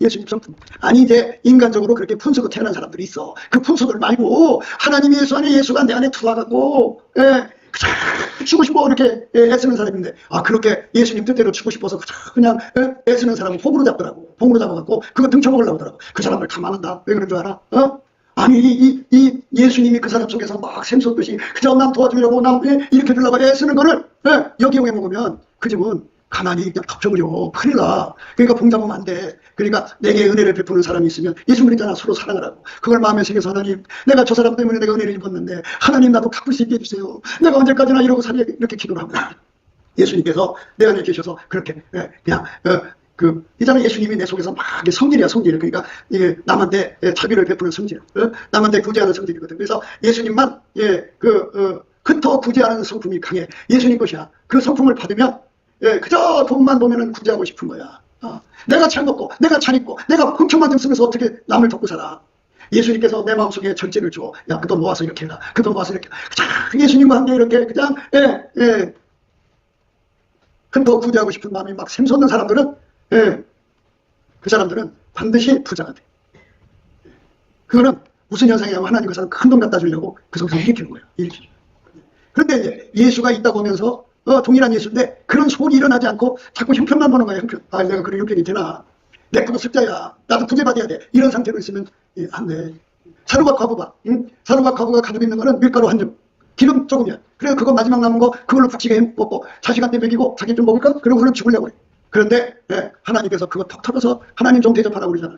예수님 성품. 아니 이제 인간적으로 그렇게 푼수고 태어난 사람들이 있어. 그 푼수들 말고 하나님 예수 안에 예수가 내 안에 들어와갖고 주고 싶어 이렇게 애쓰는 사람인데 그렇게 예수님 뜻대로 주고 싶어서 그냥 애쓰는 사람은 봉으로 잡더라고. 봉으로 잡아갖고 그거 등쳐먹으려고 하더라고. 그 사람을 가만한다. 왜 그런 줄 알아? 아니 이 예수님이 그 사람 속에서 막 샘솟듯이 그저 남 도와주려고 남 일으켜주려고 애쓰는 거를 여기 오게 먹으면 그 집은 가만히 그냥 덮쳐버려. 큰일 나. 그러니까 봉 잡으면 안 돼. 그러니까 내게 은혜를 베푸는 사람이 있으면 예수 그랬잖아. 서로 사랑하라고. 그걸 마음에 새겨서 하나님 내가 저 사람 때문에 내가 은혜를 입었는데 하나님 나도 갚을 수 있게 해주세요. 내가 언제까지나 이러고 살려 이렇게 기도를 하고 예수님께서 내 안에 계셔서 그렇게 그냥 이잖아. 예수님이 내 속에서 막 성질이야. 그러니까 이게 남한테 자비를 베푸는 성질, 남한테 구제하는 성질이거든. 그래서 예수님만 흩어 구제하는 성품이 강해. 예수님 것이야. 그 성품을 받으면 그저 돈만 보면은 구제하고 싶은 거야. 내가 잘 먹고, 내가 잘 입고, 내가 훔쳐만 좀 쓰면서 어떻게 남을 돕고 살아. 예수님께서 내 마음속에 절제를 줘. 야, 그 돈 모아서 이렇게 해라. 그 돈 모아서 이렇게. 예수님과 함께 이렇게 그냥, 흠더 구제하고 싶은 마음이 막 샘솟는 사람들은, 그 사람들은 반드시 부자가 돼. 그거는 무슨 현상이냐면 하나님 그 사람 큰 돈 갖다 주려고 그 성성을 일으키는 거야. 그런데 이제 예수가 있다고 하면서 동일한 예수인데 그런 소원이 일어나지 않고 자꾸 형편만 보는 거야. 형편. 내가 그런 형편이 되나. 내 것도 습자야. 나도 구제받아야 돼. 이런 상태로 있으면 안 돼. 사루가 과부 봐. 사루가 과부가 가지고 있는 거는 밀가루 한 줌. 기름 조금이야. 그래서 그거 마지막 남은 거 그걸로 북치게 먹고 자식한테 먹이고 자기 좀 먹을까? 그리고 그걸 죽으려고 해. 그런데 하나님께서 그거 턱 털어서 하나님 좀 대접하라고 그러잖아.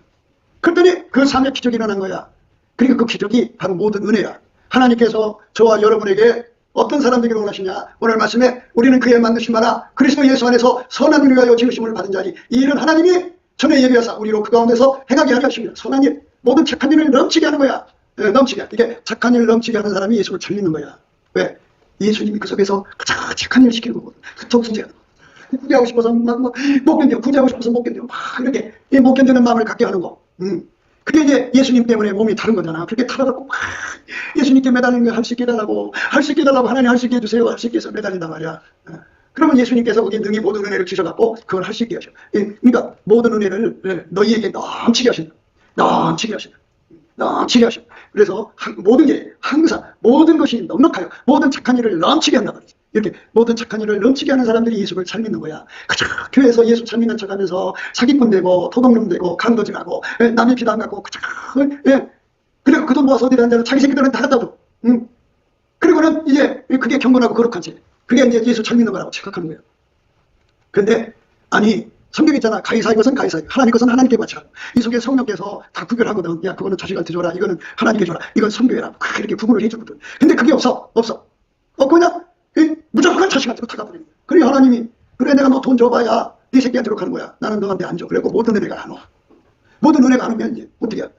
그랬더니 그 삶의 기적이 일어난 거야. 그러니까 그 기적이 바로 모든 은혜야. 하나님께서 저와 여러분에게 어떤 사람 되기를 원하시냐. 오늘 말씀에 우리는 그의 만드신 바라 그리스도 예수 안에서 선한 일을 위하여 지으심을 받은 자리. 이 일은 하나님이 전에 예비하사 우리로 그 가운데서 행하게 하려 하십니다. 선한 일, 모든 착한 일을 넘치게 하는 거야. 넘치게. 이게 착한 일 넘치게 하는 사람이 예수를 잘 믿는 거야. 왜? 예수님이 그 속에서 가장 착한 일을 시키는 거거든. 그쵸, 진짜. 구제하고 싶어서 못 견뎌. 구제하고 싶어서 못 견뎌. 막 이렇게 못 견디는 마음을 갖게 하는 거. 그게 이제 예수님 때문에 몸이 다른 거잖아. 그렇게 타락하고 막 예수님께 매달리는 걸 할 수 있게 해달라고, 할 수 있게 해달라고, 하나님 할 수 있게 해주세요. 할 수 있게 해서 매달린단 말이야. 그러면 예수님께서 거기 능히 모든 은혜를 주셔갖고 그걸 할 수 있게 하셔. 그러니까 모든 은혜를 너희에게 넘치게 하신다. 넘치게 하신다. 넘치게 하신다. 그래서 모든 게 항상 모든 것이 넉넉하여 모든 착한 일을 넘치게 한다 말이지. 이렇게 모든 착한 일을 넘치게 하는 사람들이 예수를 잘 믿는 거야. 가자, 교회에서 예수 잘 믿는 척하면서 사기꾼 되고 도둑놈 되고 강도질하고 남의 피도 안 갖고 가자. 그리고 그 돈 모아서 어디다 앉아서 자기 새끼들은 다 갖다 줘. 그리고는 이제 그게 경건하고 거룩한지. 그게 이제 예수 잘 믿는 거라고 착각하는 거예요. 근데 아니 성경에 있잖아. 가이사의 것은 가이사의, 하나님 것은 하나님께 바치라. 이 속에 성령께서 다 구별하거든. 야, 그거는 자식한테 줘라. 이거는 하나님께 줘라. 이건 성교회라. 이렇게 구분을 해주거든. 근데 그게 없어. 그냥 무조건 자식한테로 타가버리는 거야. 그래 하나님이 그래 내가 너 돈 줘봐야 네 새끼한테로 가는 거야. 나는 너한테 안 줘. 그래갖고 모든 은혜가 안 와. 모든 은혜가 안 오면 이제 어떻게 해?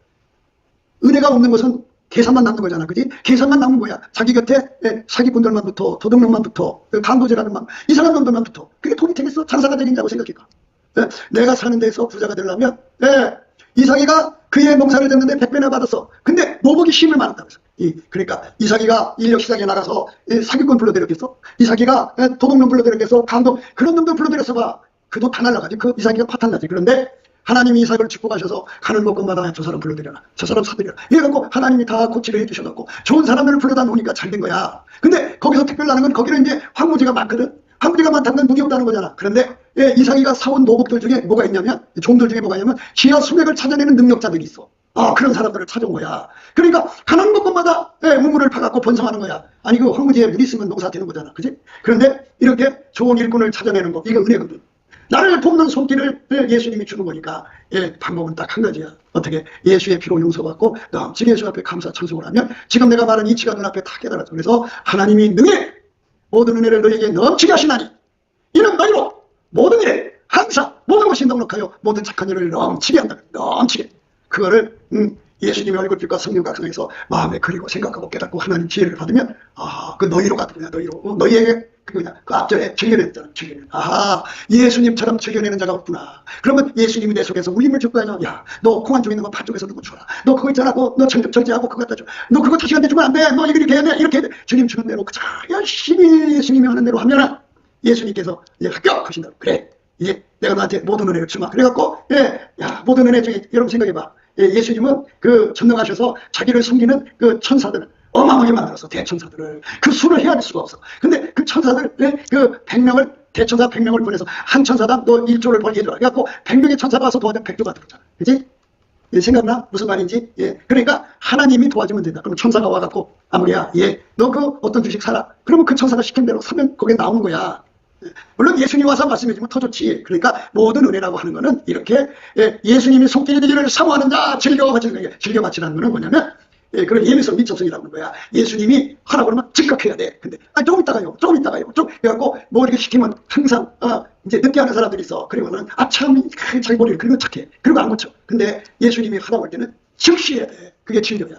은혜가 없는 것은 계산만 남는 거잖아. 그지? 계산만 남은 거야. 자기 곁에 사기꾼들만 붙어, 도둑놈만 붙어, 강도질하는 맘, 이상한 놈들만 붙어. 그게 돈이 되겠어? 장사가 되겠냐고 생각해봐. 내가 사는 데서 부자가 되려면 이삭이가 그의 농사를 졌는데 100배나 받았어. 근데 노복이 힘을 많았다고 했어. 그러니까 이삭이가 인력 시장에 나가서 사기꾼 불러들였겠어? 이삭이가 도둑놈 불러들였겠어? 강도 그런 놈들 불러들였어 봐. 그 돈 다 날라가지. 그 이삭이가 파탄나지. 그런데 하나님이 이삭을 축복하셔서 가는 곳곳마다 저 사람 불러들여라. 저 사람 사들여라. 이래갖고 하나님이 다 고치를 해주셔갖고 좋은 사람들을 불러다 놓으니까 잘 된 거야. 근데 거기서 특별나는 건 거기는 이제 황무지가 많거든. 황무지가 많다는 건 무기 없다는 거잖아. 그런데 이삭이가 사온 노복들 중에 뭐가 있냐면, 종들 중에 뭐가 있냐면 지하 수맥을 찾아내는 능력자들이 있어. 그런 사람들을 찾아온 거야. 그러니까 가는 곳곳마다 문물을 파갖고 번성하는 거야. 아니 그 황무지에 물 있으면 농사 되는 거잖아. 그지? 그런데 이렇게 좋은 일꾼을 찾아내는 거, 이거 은혜거든. 나를 돕는 손길을 예수님이 주는 거니까 방법은 딱 한 가지야. 어떻게? 예수의 피로 용서받고 넘치게 예수 앞에 감사 찬송을 하면 지금 내가 말한 이치가 눈앞에 다 깨달아져. 그래서 하나님이 능히 모든 은혜를 너에게 넘치게 하시나니 이는 너희로 모든 일에 항상 모든 것이 넉넉하여 모든 착한 일을 넘치게 한다. 넘치게. 그거를 예수님의 얼굴빛과 성령 각성에서 마음에 그리고 생각하고 깨닫고 하나님 지혜를 받으면 그 너희로 가더냐. 너희로. 너희에게 그 앞절에 즐겨냈잖아. 예수님처럼 즐겨내는 자가 없구나. 그러면 예수님이 내 속에서 울림을 줄 거야. 야, 너 콩 안 쪽에 있는 거 반 쪽에서 누구 줘라. 너 그거 있잖아. 너 절제하고 그거 갖다 줘. 너 그거 자식한테 주면 안 돼. 너 이렇게 해야 돼. 이렇게 해야 돼. 주님 주는 대로 그자 열심히 예수님이 하는 대로 하면은 예수님께서 이제 합격하신다고. 그래. 이제 내가 너한테 모든 은혜를 주마. 그래갖고 야, 모든 은혜 중에 여러분 생각해봐. 예수님은 그 전능하셔서 자기를 섬기는 그 천사들 어마어마하게 만들었어. 대천사들을. 그 수를 헤아릴 수가 없어. 근데 그 천사들 그 100명을 대천사 100명을 보내서 한 천사당 너 1조를 벌게 해줘라. 그래갖고 100명의 천사가 와서 도와주면 100조가 들었잖아. 그치? 생각나? 무슨 말인지? 그러니까 하나님이 도와주면 된다. 그럼 천사가 와갖고 아무리야 너 그 어떤 주식 사라. 그러면 그 천사가 시킨 대로 사면 거기에 나오는 거야. 물론 예수님 와서 말씀해주면 더 좋지. 그러니까 모든 은혜라고 하는 거는 이렇게 예수님이 손길이 되기를 사모하는 자 즐겨 바치라는 거는 뭐냐면 그런 예미성 민첩성이라고 하는 거야. 예수님이 하라고 그러면 즉각 해야 돼. 근데 조금 있다가요. 그래갖고 뭐 이렇게 시키면 항상 이제 늦게 하는 사람들이 있어. 그리고는 참 자기 머리를 그리고 착해. 그리고 안 고쳐. 근데 예수님이 하라고 할 때는 즉시 해야 돼. 그게 진료야.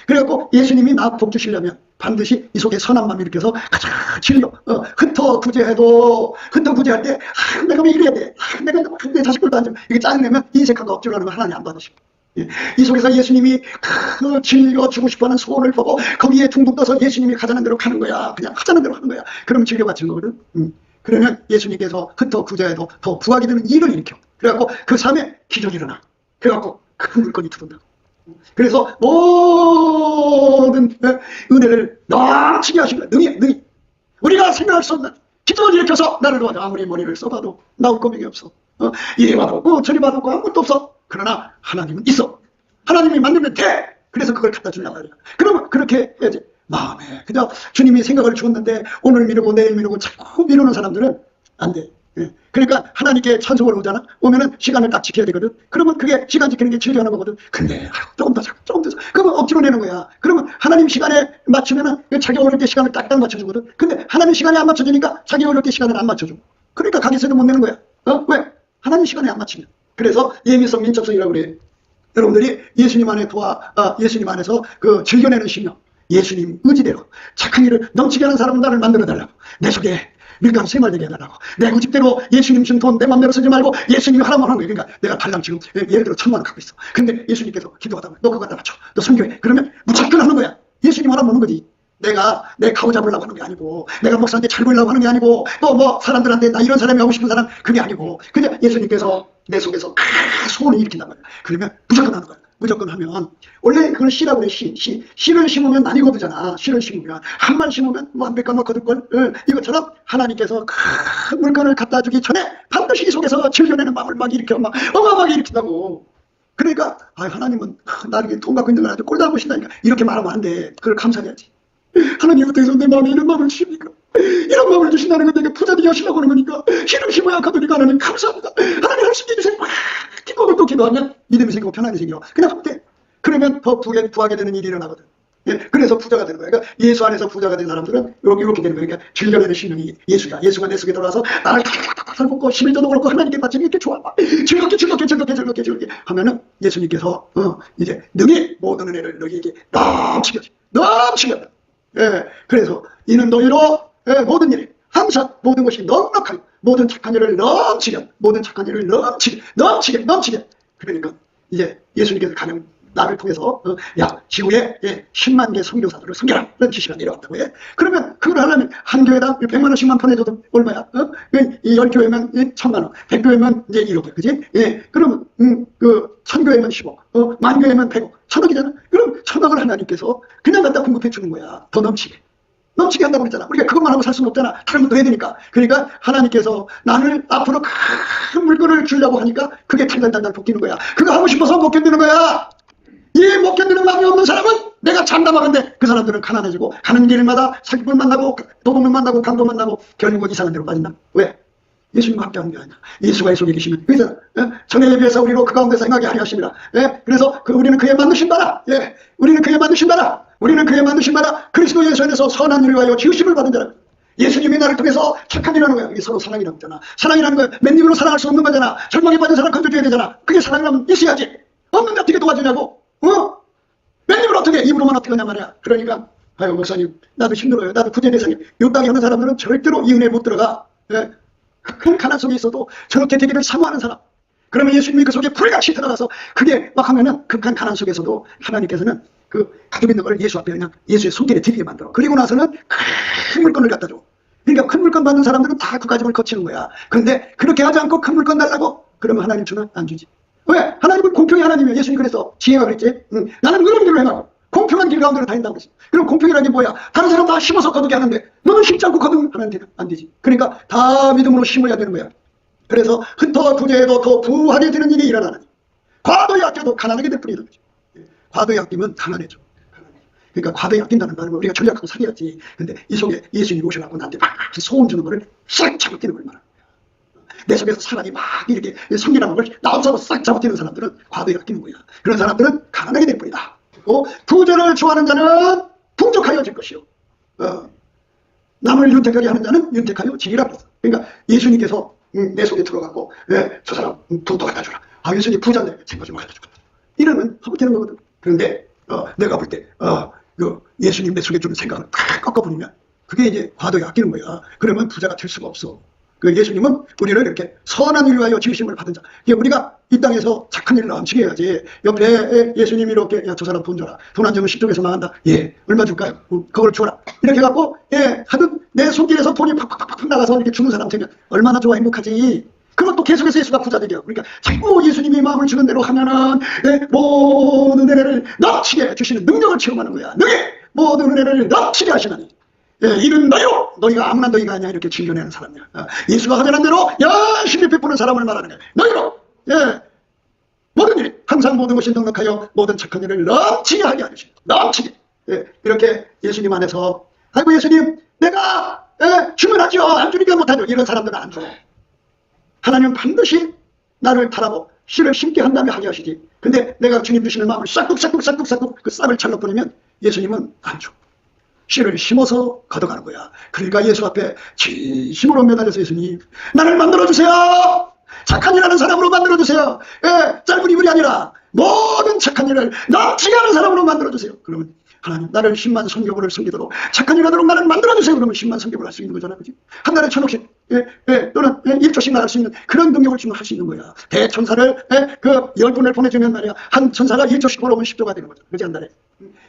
그래갖고 예수님이 나 복 주시려면 반드시 이 속에 선한 마음이 일으켜서 가자 진료. 흩어 구제할 때 내가 왜 이래야 돼. 내가 내 자식들도 안 좀 이게 짜증내면 인색하고 억지로 하는 거 하나님 안 받으시고. 이 속에서 예수님이 그 즐겨주고 싶어하는 소원을 보고 거기에 둥둥 떠서 예수님이 가자는 대로 가는 거야. 그냥 하자는 대로 하는 거야. 그럼 즐겨바치는 거거든. 그러면 예수님께서 흩어 구제해도 더 부하게 되는 일을 일으켜. 그래갖고 그 삶에 기적이 일어나. 그래갖고 큰 물건이 들어온다고. 그래서 모든 은혜를 넘치게 하신 거야. 능히 우리가 생각할 수 없는 기적을 일으켜서 나를 도와줘. 아무리 머리를 써봐도 나올 거명이 없어. 이리 받았고 저리 받았고 아무것도 없어. 그러나 하나님은 있어. 하나님이 만들면 돼. 그래서 그걸 갖다 준단 말이야. 그러면 그렇게 해야지. 마음에 그저 주님이 생각을 주었는데 오늘 미루고 내일 미루고 자꾸 미루는 사람들은 안 돼. 그러니까 하나님께 찬송을 오잖아. 오면은 시간을 딱 지켜야 되거든. 그러면 그게 시간 지키는 게 즐겨하는 거거든. 근데 조금 더 그러면 억지로 내는 거야. 그러면 하나님 시간에 맞추면은 자기 어려울 때 시간을 딱딱 맞춰주거든. 근데 하나님 시간에 안 맞춰주니까 자기 어려울 때 시간을 안 맞춰줘. 그러니까 가게세도 못 내는 거야. 왜? 하나님 시간에 안 맞추면. 그래서 예미성 민첩성이라고 그래. 여러분들이 예수님 안에 예수님 안에서 그 즐겨내는 심령, 예수님 의지대로 착한 일을 넘치게 하는 사람은 나를 만들어달라고, 내 속에 밀가루 생활되게 해달라고, 내 고집대로 예수님 준 돈 내 맘대로 쓰지 말고 예수님이 하라면 하는 거예요. 그러니까 내가 달랑 지금 예를 들어 1,000만 원 갖고 있어. 근데 예수님께서 기도하다 보면 너 그거 갖다 바쳐, 너 선교해. 그러면 무조건 하는 거야. 예수님 하라면 하는 거지. 내가 내 가오 잡으려고 하는 게 아니고, 내가 목사한테 잘 보이려고 하는 게 아니고, 또 뭐 사람들한테 나 이런 사람이 하고 싶은 사람 그게 아니고, 그냥 예수님께서 내 속에서 소원을 일으킨단 말이야. 그러면 무조건 하는 거야. 무조건 하면, 원래 그걸 씨라고 그래. 씨를 심으면 많이 거두잖아. 씨를 심으면 한만 심으면 뭐 한 백간 뭐 거둘걸. 이것처럼 하나님께서 큰 물건을 갖다 주기 전에 반드시 이 속에서 즐겨내는 마음을 막 일으켜, 막 어마어마하게 일으킨다고. 그러니까 하나님은 나에게 돈 갖고 있는 걸 아주 꼴다 보신다니까, 이렇게 말하면 안 돼. 그걸 감사해야지. 하나님 어떻게 해서 내 마음에 이런 마음을 주십니까? 이런 마음을 주신다는 건 내가 부자 되게 하시려고 하는 거니까 씨를 심어야 가도니까 하나님 감사합니다. 하나님 할 수 있게 해주세요. 기도하고 또 기도하면 믿음이 생기고 편안이 생겨. 그냥 하면 돼. 그러면 더 부하게 되는 일이 일어나거든. 그래서 부자가 되는 거야. 그러니까 예수 안에서 부자가 된 사람들은 이렇게 되는 거야. 그러니까 즐겨내는 신령이 예수가 내 속에 들어와서 나를 탁탁탁 먹고 11조도 그렇고 하나님께 바치면 이렇게 좋아. 즐겁게 하면은 예수님께서 이제 능히 모든 은혜를 너희에게 넘치게. 그래서 이는 너희로 모든 일에 항상 모든 것이 넉넉하여 모든 착한 일을 넘치게. 그러니까 이제 예수님께서 가는 나를 통해서 야 지구에 10만 개 선교사들을 섬겨라 이런 지시가 내려왔다고 해. 그러면 그걸 하려면 한 교회당 100만 원씩만 보내줘도 얼마야? 이 10교회면 1,000만 원, 100교회면 이제 1억, 그지? 그러면 그 1000교회면 10억, 만 교회면 100억, 1000억이잖아. 그럼 1000억을 하나님께서 그냥 갖다 공급해 주는 거야. 더 넘치게 한다고 그랬잖아. 우리가 그것만 하고 살 수는 없잖아. 다른 것도 해야 되니까. 그러니까 하나님께서 나를 앞으로 큰 물건을 주려고 하니까 그게 달달달달 볶이는 거야. 그거 하고 싶어서 못 견디는 거야. 이 못 견디는 마음이 없는 사람은 내가 장담하건대 그 사람들은 가난해지고 가는 길마다 사기꾼 만나고 도둑을 만나고 강도 만나고 결국은 이상한 데로 빠진다. 왜? 예수님과 함께하는 게 아니야. 예수가 이 속에 계시면. 그래서 전에 예비해서 우리로 그 가운데서 행하게 하려 하십니다. 그래서 우리는 그에 만드신 바라. 우리는 그에 만드신 바라 그리스도 예수 안에서 선한 일을 위하여 지으심을 받은 자라. 예수님이 나를 통해서 착한 일을 하는 거야. 이게 서로 사랑이라고 했잖아. 사랑이라는 거야. 맨입으로 사랑할 수 없는 거잖아. 절망에 빠진 사람 건져줘야 되잖아. 그게 사랑이라면 있어야지. 없는데 어떻게 도와주냐고. 맨입으로 어떻게, 입으로만 어떻게 하냐 말이야. 그러니까 아유 목사님 나도 힘들어요. 나도 부재 대상이. 육당에 하는 사람들은 절대로 이 은혜에 못 들어가. 큰 가난 속에 있어도 저렇게 되기를 사모하는 사람. 그러면 예수님이 그 속에 불같이 들어가서 그게 막 하면은 극한 가난 속에서도 하나님께서는 그 가지고 있는 걸 예수 앞에 그냥 예수의 손길에 드리게 만들어. 그리고 나서는 큰 물건을 갖다 줘. 그러니까 큰 물건 받는 사람들은 다 그 과정을 거치는 거야. 근데 그렇게 하지 않고 큰 물건 달라고 그러면 하나님 주나? 안 주지. 왜? 하나님은 공평의 하나님이에요. 예수님이 그래서 지혜가 그랬지. 나는 그런 길로 행하고 공평한 길 가운데로 다닌다고 그랬어. 그럼 공평이라는 게 뭐야? 다른 사람 다 심어서 거두게 하는데 너는 심지 않고 거두면 안 되지. 그러니까 다 믿음으로 심어야 되는 거야. 그래서 흩어 부재해도 더 부하게 되는 일이 일어나는. 과도에 아껴도 가난하게 될 뿐이다. 과도에 아끼면 가난해져. 그러니까 과도에 아낀다는 말은 우리가 전략하고 살아야지. 근데 이 속에 예수님이 오셔갖고 나한테 막 소원 주는 거를 싹 잡아뛰는 걸 말하는 거야. 내 속에서 사람이 막 이렇게 성기라는 걸 나오자고 싹 잡아뛰는 사람들은 과도에 아끼는 거야. 그런 사람들은 가난하게 될 뿐이다. 그리고 부자를 좋아하는 자는 풍족하여질 것이요. 남을 윤택하게 하는 자는 윤택하여 지리라 그랬어. 그러니까 예수님께서 내 속에 들어가고 저 사람 돈도 갖다 주라. 예수님 부자인데 생각 좀 갖다 주겠다. 이러면 하면 되는 거거든. 그런데 내가 볼 때 그 예수님 내 속에 주는 생각을 팍 꺾어버리면 그게 이제 과도에 아끼는 거야. 그러면 부자가 될 수가 없어. 그 예수님은 우리를 이렇게 선한 일을 위하여 지으심을 받은 자. 우리가 이 땅에서 착한 일을 넘치게 해야지. 옆에 예수님이 이렇게 야, 저 사람 돈 줘라. 돈 안 주면 십쪽에서 망한다. 얼마 줄까요? 그걸 줘라. 이렇게 해갖고 하든 내 손길에서 돈이 팍팍팍팍 나가서 이렇게 주는 사람 되면 얼마나 좋아 행복하지. 그것도 계속해서 예수가 부자 되게 하고. 그러니까 자꾸 예수님이 마음을 주는 대로 하면은 모든 은혜를 넘치게 주시는 능력을 체험하는 거야. 너희 모든 은혜를 넘치게 하시나니 이는 너희가 아무나 너희가 아니야 이렇게 즐겨내는 사람이야. 예수가 하자는 대로 열심히 베푸는 사람을 말하는 거야. 너희로 모든 일 항상 모든 것이 넉넉하여 모든 착한 일을 넘치게 하게 하시고 넘치게 이렇게 예수님 안에서 아이고 예수님 내가 주면 하죠. 안 주니까 못하죠. 이런 사람들은 안 줘. 하나님은 반드시 나를 타라고 씨를 심게 한 다음에 하게 하시지. 근데 내가 주님 주시는 마음을 싹둑 그 싹을 잘라 버리면 예수님은 안 줘. 씨를 심어서 걷어가는 거야. 그러니까 예수 앞에 진심으로 매달려서 예수님 나를 만들어주세요. 착한 일 하는 사람으로 만들어주세요. 짧은 이불이 아니라 모든 착한 일을 넘치게 하는 사람으로 만들어주세요. 그러면 하나님, 나를 10만 성교부를 섬기도록 착한 일 하도록 나를 만들어주세요. 그러면 10만 성교부를 할 수 있는 거잖아. 그지? 한 달에 1,000억씩 또는 1조씩 나갈 수 있는 그런 능력을 지금 할 수 있는 거야. 대천사를 그 10분을 보내주면 말이야, 한 천사가 1조씩 벌어오면 10조가 되는 거죠. 그지? 한 달에.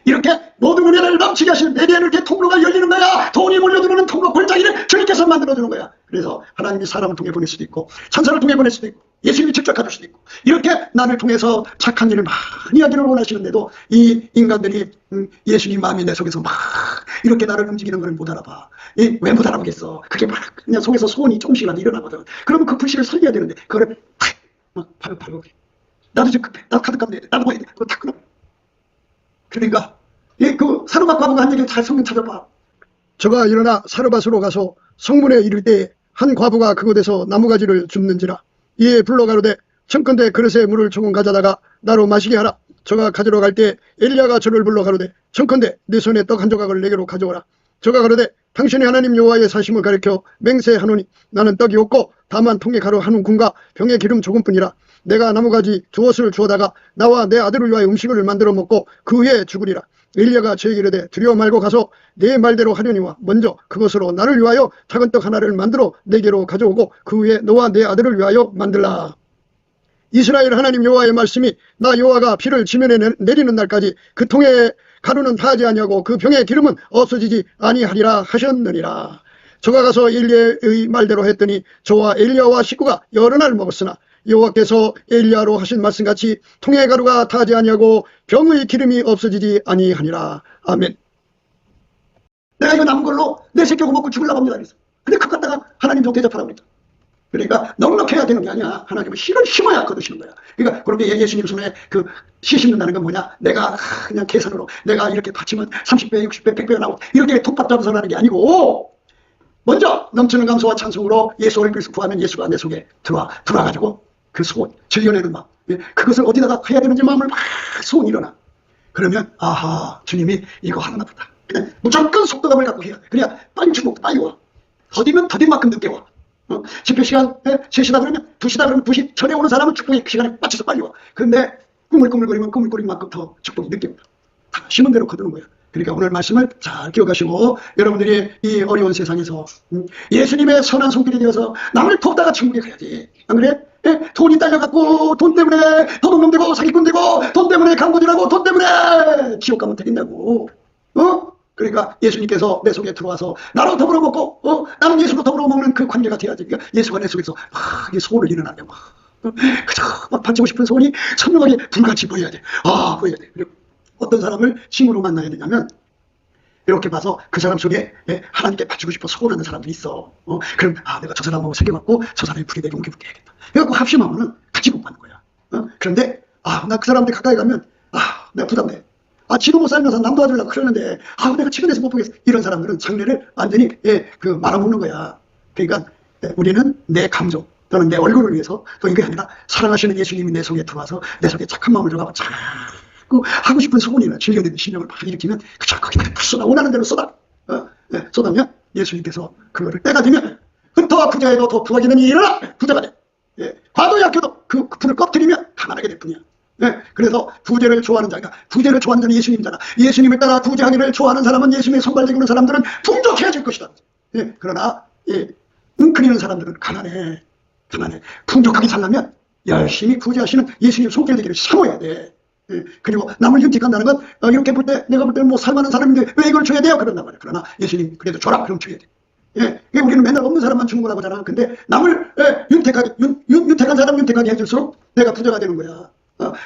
이렇게 모든 은혜를 넘치게 하시는 내리에는 이렇게 통로가 열리는 거야. 돈이 몰려들어오는 통로 골짜기를 주님께서 만들어주는 거야. 그래서 하나님이 사람을 통해 보낼 수도 있고 천사를 통해 보낼 수도 있고 예수님이 직접 가줄 수도 있고 이렇게 나를 통해서 착한 일을 많이 하기를 원하시는데도 이 인간들이 예수님 마음이 내 속에서 막 이렇게 나를 움직이는 걸 못 알아봐. 왜 못 알아보겠어? 그게 막 그냥 속에서 소원이 조금씩이라도 일어나거든. 그러면 그 불씨를 살려야 되는데 그거를 막 팔고 나도 지금 급해. 나도 카드 값내야 돼. 나도 뭐 해야 돼. 그거 다 끊어. 그러니까 그 사르밧 과부가 한 얘기를 잘 성경 찾아봐. 저가 일어나 사르밧으로 가서 성문에 이를 때 한 과부가 그곳에서 나무가지를 줍는지라. 이에 불러 가로되 청컨대 그릇에 물을 조금 가져다가 나로 마시게 하라. 저가 가지러 갈 때 엘리야가 저를 불러 가로되 청컨대 내 손에 떡 한 조각을 내게로 가져오라. 저가 가로되 당신이 하나님 여호와의 사심을 가리켜 맹세하노니 나는 떡이 없고 다만 통에 가루 한 움큼과 병에 기름 조금뿐이라. 내가 나무가지 두엇을 주어다가 나와 내 아들을 위하여 음식을 만들어 먹고 그 후에 죽으리라. 엘리야가 저에게 이르되 두려워 말고 가서 내 말대로 하려니와 먼저 그것으로 나를 위하여 작은 떡 하나를 만들어 내게로 가져오고 그 후에 너와 내 아들을 위하여 만들라. 이스라엘 하나님 여호와의 말씀이 나 여호와가 비를 지면에 내리는 날까지 그 통에 가루는 타지 아니하고 그 병의 기름은 없어지지 아니하리라 하셨느니라. 저가 가서 엘리야의 말대로 했더니 저와 엘리야와 식구가 여러 날 먹었으나 여호와께서 엘리야로 하신 말씀같이 통의 가루가 타지 아니하고 병의 기름이 없어지지 아니하니라. 아멘. 내가 이거 남은 걸로 내 새끼하고 먹고 죽으려고 합니다. 그래서. 근데 그거 갖다가 하나님 좀 대접하라고 그랬죠. 그러니까 넉넉해야 되는 게 아니야. 하나님은 씨를 심어야 거두시는 거야. 그러니까 그런데 예수님 손에 그 씨 심는다는 건 뭐냐? 내가 그냥 계산으로 내가 이렇게 바치면 30배, 60배, 100배가 나오고 이렇게 톱밥 잡아서 하는 게 아니고 먼저 넘치는 감사와 찬송으로 예수 얼굴을 구하면 예수가 내 속에 들어와가지고 그 소원, 즐겨내는 마음, 그것을 어디다가 해야 되는지 마음을 막 소원이 일어나. 그러면 아하, 주님이 이거 하나 보다. 그냥 무조건 속도감을 갖고 해야 돼. 그래야 빨리 주고 빨리 와. 더디면 더딘 만큼 늦게 와. 집회 시간 3시다 그러면 2시다 그러면 2시 전에 오는 사람은 축복의 시간에 맞춰서 빨리 와. 그런데 꾸물꾸물거리면 꾸물거린 만큼 더 축복이 늦게 온다. 다 심은 대로 거두는 거야. 그러니까 오늘 말씀을 잘 기억하시고 여러분들이 이 어려운 세상에서 예수님의 선한 손길이 되어서 남을 돕다가 천국에 가야지. 안 그래? 돈이 딸려갖고 돈 때문에 도둑놈 되고 사기꾼 되고 돈 때문에 강도질하고 돈 때문에 지옥 가면 되겠냐고. 그러니까 예수님께서 내 속에 들어와서 나로 더불어 먹고 나는 예수로 더불어 먹는 그 관계가 돼야지. 그러니까 예수가 내 속에서 이게 소원을 일어나게 막 그저 막 바치고 싶은 소원이 선명하게 불같이 보여야 돼. 보여야 돼. 그리고 어떤 사람을 친구로 만나야 되냐면 이렇게 봐서 그 사람 속에 하나님께 바치고 싶어 소원하는 사람들이 있어. 그럼 내가 저 사람하고 세계받고 저 사람이 부게 되게 옮겨 붙게 해야겠다. 그래갖고 합심하면은 같이 못 받는 거야. 그런데 나 그 사람들 가까이 가면 내가 부담돼. 지도 못 살면서 남 도와주려고 그러는데 내가 치근해서 못 보겠어. 이런 사람들은 장래를 완전히 말아먹는 거야. 그러니까 우리는 내 감정 또는 내 얼굴을 위해서 또 이게 아니라 사랑하시는 예수님이 내 속에 들어와서 내 속에 착한 마음을 들어가고 자꾸 하고 싶은 소원이나 즐겨내는 신령을 막 일으키면 그저 거기다 쏟아 원하는 대로 쏟아면 예수님께서 그거를 때가 되면 흩어와 부자에도 더 부하게 되니 일어나 부자가 돼. 과도 약해도 그 불을 꺼뜨리면 가난하게 될 뿐이야. 그래서 부재를 좋아하는 자가 부재를 좋아하는 자는 예수님이잖아. 예수님을 따라 부재하기를 좋아하는 사람은 예수님의 손발되고 있는 사람들은 풍족해질 것이다. 그러나 웅크리는 사람들은 가난해. 풍족하게 살려면 열심히 부재하시는 예수님 손길 되기를 사모해야 돼. 그리고 남을 윤택한다는 건 이렇게 볼 때 내가 볼 때는 뭐 살만한 사람인데 왜 이걸 줘야 돼요? 그런단 말이야. 그러나 예수님 그래도 줘라. 그럼 줘야 돼. 우리는 맨날 없는 사람만 주는 거라고 하잖아. 근데 남을 윤택한 사람 윤택하게 해줄수록 내가 부자가 되는 거야.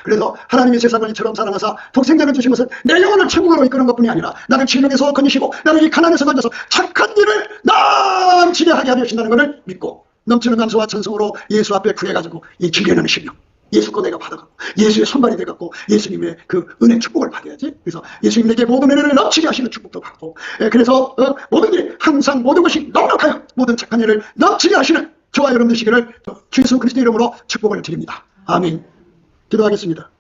그래서 하나님이 세상을 이처럼 사랑하사 독생자를 주신 것은 내 영혼을 천국으로 이끄는 것뿐이 아니라 나를 질병에서 건지시고 나를 이 가난에서 건져서 착한 일을 넘치게 하게 하려 하신다는 것을 믿고 넘치는 감사와 찬송으로 예수 앞에 구해가지고 이 즐겨내는 실력 예수 거 내가 받아가고 예수의 손발이 돼갖고 예수님의 그 은혜 축복을 받아야지. 그래서 예수님에게 모든 은혜를 넘치게 하시는 축복도 받고 그래서 모든 일이 항상 모든 것이 넉넉하여 모든 착한 일을 넘치게 하시는 저와 여러분 되시기를 주 예수 그리스도 이름으로 축복을 드립니다. 아멘. 기도하겠습니다.